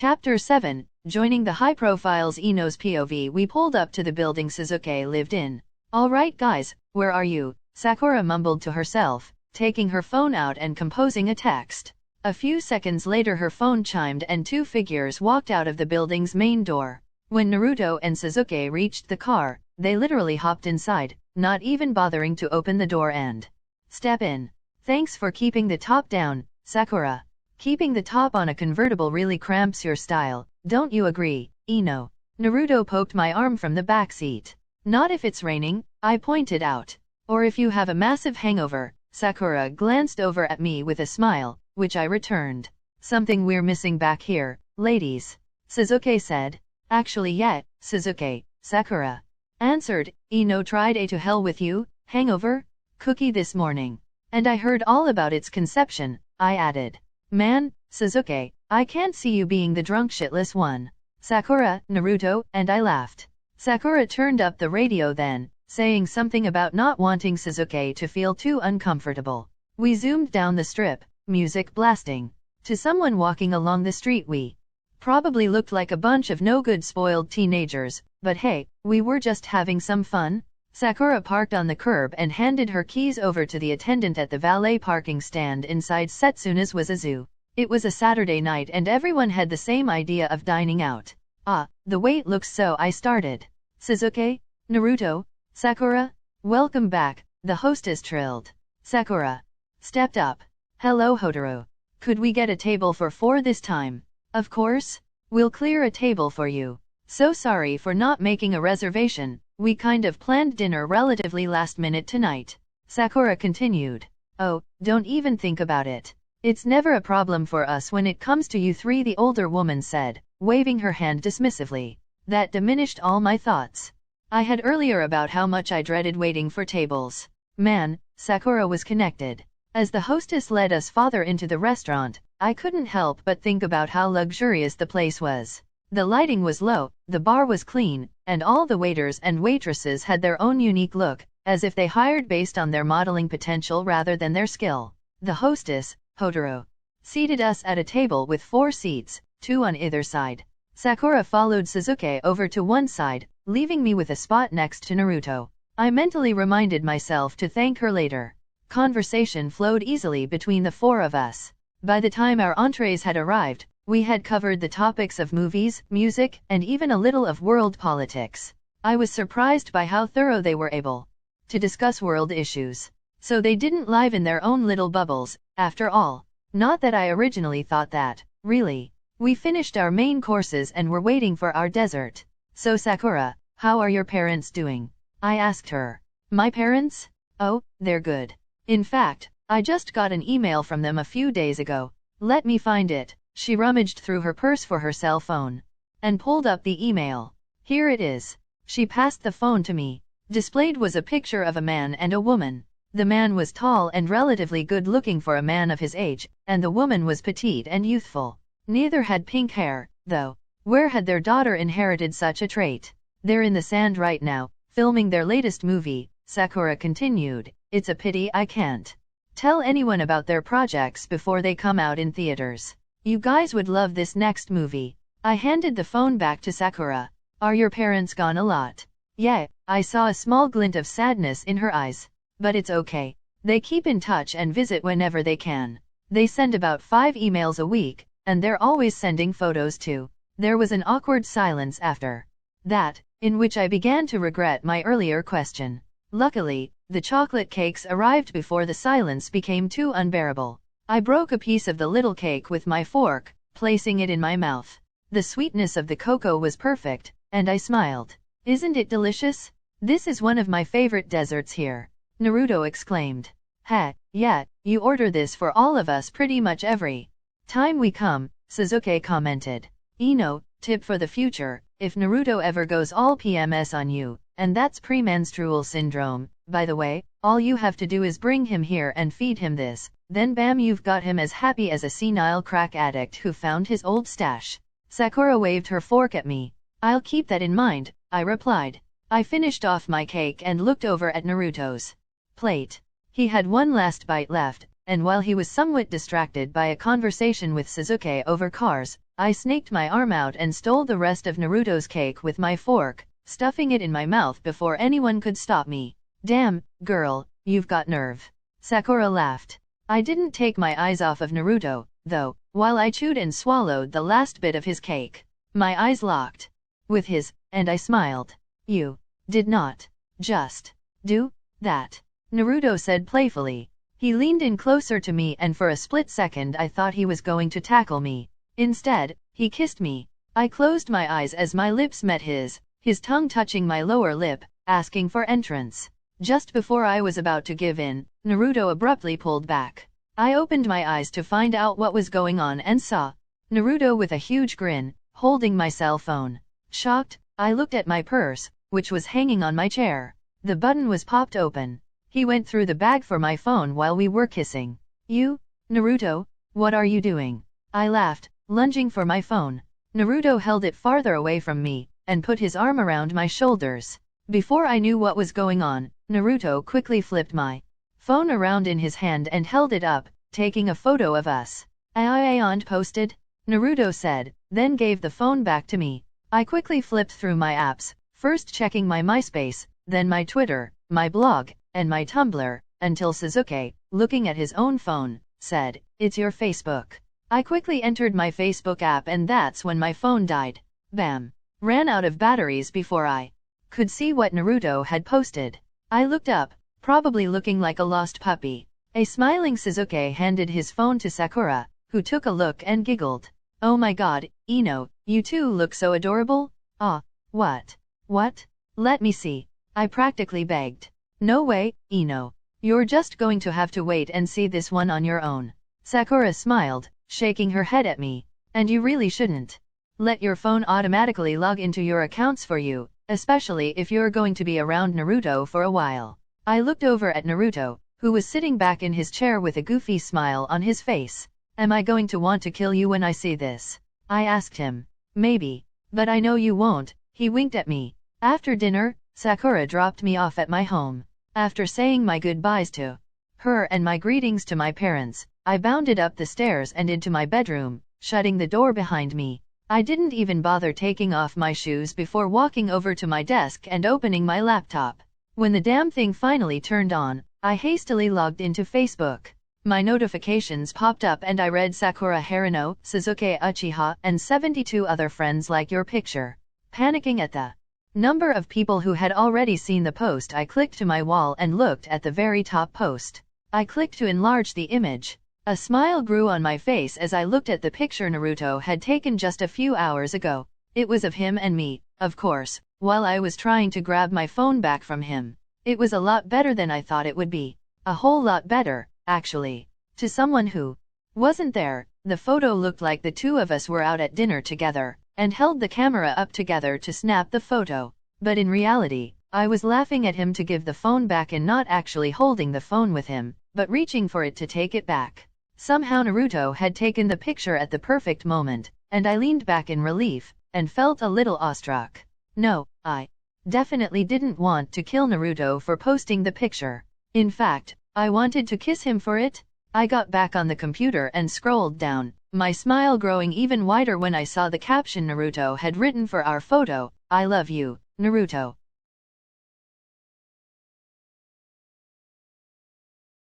Chapter 7. Joining the high-profiles Ino's POV. We pulled up to the building Suzuki lived in. "Alright guys, where are you?" Sakura mumbled to herself, taking her phone out and composing a text. A few seconds later her phone chimed and two figures walked out of the building's main door. When Naruto and Suzuki reached the car, they literally hopped inside, not even bothering to open the door and step in. "Thanks for keeping the top down, Sakura. Keeping the top on a convertible really cramps your style, don't you agree, Ino?" Naruto poked my arm from the back seat. "Not if it's raining," I pointed out. "Or if you have a massive hangover." Sakura glanced over at me with a smile, which I returned. "Something we're missing back here, ladies," Suzuki said. "Actually yeah, Suzuki," Sakura answered. "Ino tried a to hell with you, hangover, cookie this morning. And I heard all about its conception," I added. "Man, Suzuki, I can't see you being the drunk shitless one." Sakura, Naruto, and I laughed. Sakura turned up the radio then, saying something about not wanting Suzuki to feel too uncomfortable. We zoomed down the strip, music blasting. To someone walking along the street we probably looked like a bunch of no-good spoiled teenagers, but hey, we were just having some fun. Sakura parked on the curb and handed her keys over to the attendant at the valet parking stand inside Setsuna's was a zoo. It was a Saturday night and everyone had the same idea of dining out. "Ah, the wait looks so," I started. "Suzuki, Naruto, Sakura, welcome back," the hostess trilled. Sakura stepped up. "Hello Hotaru. Could we get a table for 4 this time?" "Of course. We'll clear a table for you. So sorry for not making a reservation. We kind of planned dinner relatively last minute tonight," Sakura continued. "Oh, don't even think about it. It's never a problem for us when it comes to you three," the older woman said, waving her hand dismissively. That diminished all my thoughts I had earlier about how much I dreaded waiting for tables. Man, Sakura was connected. As the hostess led us farther into the restaurant, I couldn't help but think about how luxurious the place was. The lighting was low, the bar was clean, and all the waiters and waitresses had their own unique look, as if they hired based on their modeling potential rather than their skill. The hostess, Hotaru, seated us at a table with 4 seats, 2 on either side. Sakura followed Suzuki over to one side, leaving me with a spot next to Naruto. I mentally reminded myself to thank her later. Conversation flowed easily between the 4 of us. By the time our entrees had arrived, we had covered the topics of movies, music, and even a little of world politics. I was surprised by how thorough they were able to discuss world issues. So they didn't live in their own little bubbles, after all. Not that I originally thought that, really. We finished our main courses and were waiting for our dessert. "So Sakura, how are your parents doing?" I asked her. "My parents? Oh, they're good. In fact, I just got an email from them a few days ago. Let me find it." She rummaged through her purse for her cell phone and pulled up the email. "Here it is." She passed the phone to me. Displayed was a picture of a man and a woman. The man was tall and relatively good-looking for a man of his age, and the woman was petite and youthful. Neither had pink hair, though. Where had their daughter inherited such a trait? "They're in the sand right now, filming their latest movie," Sakura continued. "It's a pity I can't tell anyone about their projects before they come out in theaters. You guys would love this next movie." I handed the phone back to Sakura. "Are your parents gone a lot?" "Yeah," I saw a small glint of sadness in her eyes. "But it's okay. They keep in touch and visit whenever they can. They send about 5 emails a week, and they're always sending photos too." There was an awkward silence after that, in which I began to regret my earlier question. Luckily, the chocolate cakes arrived before the silence became too unbearable. I broke a piece of the little cake with my fork, placing it in my mouth. The sweetness of the cocoa was perfect, and I smiled. "Isn't it delicious? This is one of my favorite desserts here," Naruto exclaimed. "Ha, yeah, you order this for all of us pretty much every time we come," Suzuki commented. "Ino, tip for the future, if Naruto ever goes all PMS on you, and that's premenstrual syndrome, by the way, all you have to do is bring him here and feed him this, then bam, you've got him as happy as a senile crack addict who found his old stash." Sakura waved her fork at me. "I'll keep that in mind," I replied. I finished off my cake and looked over at Naruto's plate. He had one last bite left, and while he was somewhat distracted by a conversation with Suzuki over cars, I snaked my arm out and stole the rest of Naruto's cake with my fork, stuffing it in my mouth before anyone could stop me. Damn, girl, you've got nerve. Sakura laughed. I didn't take my eyes off of Naruto, though, while I chewed and swallowed the last bit of his cake. My eyes locked with his, and I smiled. You did not just do that, Naruto said playfully. He leaned in closer to me and for a split second I thought he was going to tackle me. Instead, he kissed me. I closed my eyes as my lips met his tongue touching my lower lip, asking for entrance. Just before I was about to give in, Naruto abruptly pulled back. I opened my eyes to find out what was going on and saw Naruto with a huge grin, holding my cell phone. Shocked, I looked at my purse, which was hanging on my chair. The button was popped open. He went through the bag for my phone while we were kissing. You, Naruto, what are you doing? I laughed, lunging for my phone. Naruto held it farther away from me, and put his arm around my shoulders. Before I knew what was going on, Naruto quickly flipped my phone around in his hand and held it up, taking a photo of us. "And posted?" Naruto said, then gave the phone back to me. I quickly flipped through my apps, first checking my MySpace, then my Twitter, my blog, and my Tumblr, until Sasuke, looking at his own phone, said, "It's your Facebook." I quickly entered my Facebook app and that's when my phone died. Bam! Ran out of batteries before I could see what Naruto had posted. I looked up, probably looking like a lost puppy. A smiling Sasuke handed his phone to Sakura, who took a look and giggled. "Oh my god, Ino, you two look so adorable." "Ah, what? What? Let me see." I practically begged. "No way, Ino. You're just going to have to wait and see this one on your own." Sakura smiled, shaking her head at me. "And you really shouldn't let your phone automatically log into your accounts for you, especially if you're going to be around Naruto for a while." I looked over at Naruto, who was sitting back in his chair with a goofy smile on his face. "Am I going to want to kill you when I see this?" I asked him. "Maybe. But I know you won't." He winked at me. After dinner, Sakura dropped me off at my home. After saying my goodbyes to her and my greetings to my parents, I bounded up the stairs and into my bedroom, shutting the door behind me. I didn't even bother taking off my shoes before walking over to my desk and opening my laptop. When the damn thing finally turned on, I hastily logged into Facebook. My notifications popped up and I read Sakura Haruno, Sasuke Uchiha, and 72 other friends like your picture. Panicking at the number of people who had already seen the post, I clicked to my wall and looked at the very top post. I clicked to enlarge the image. A smile grew on my face as I looked at the picture Naruto had taken just a few hours ago. It was of him and me, of course, while I was trying to grab my phone back from him. It was a lot better than I thought it would be. A whole lot better, actually. To someone who wasn't there, the photo looked like the two of us were out at dinner together, and held the camera up together to snap the photo. But in reality, I was laughing at him to give the phone back and not actually holding the phone with him, but reaching for it to take it back. Somehow Naruto had taken the picture at the perfect moment, and I leaned back in relief, and felt a little awestruck. No, I definitely didn't want to kill Naruto for posting the picture. In fact, I wanted to kiss him for it. I got back on the computer and scrolled down, my smile growing even wider when I saw the caption Naruto had written for our photo, "I love you, Naruto."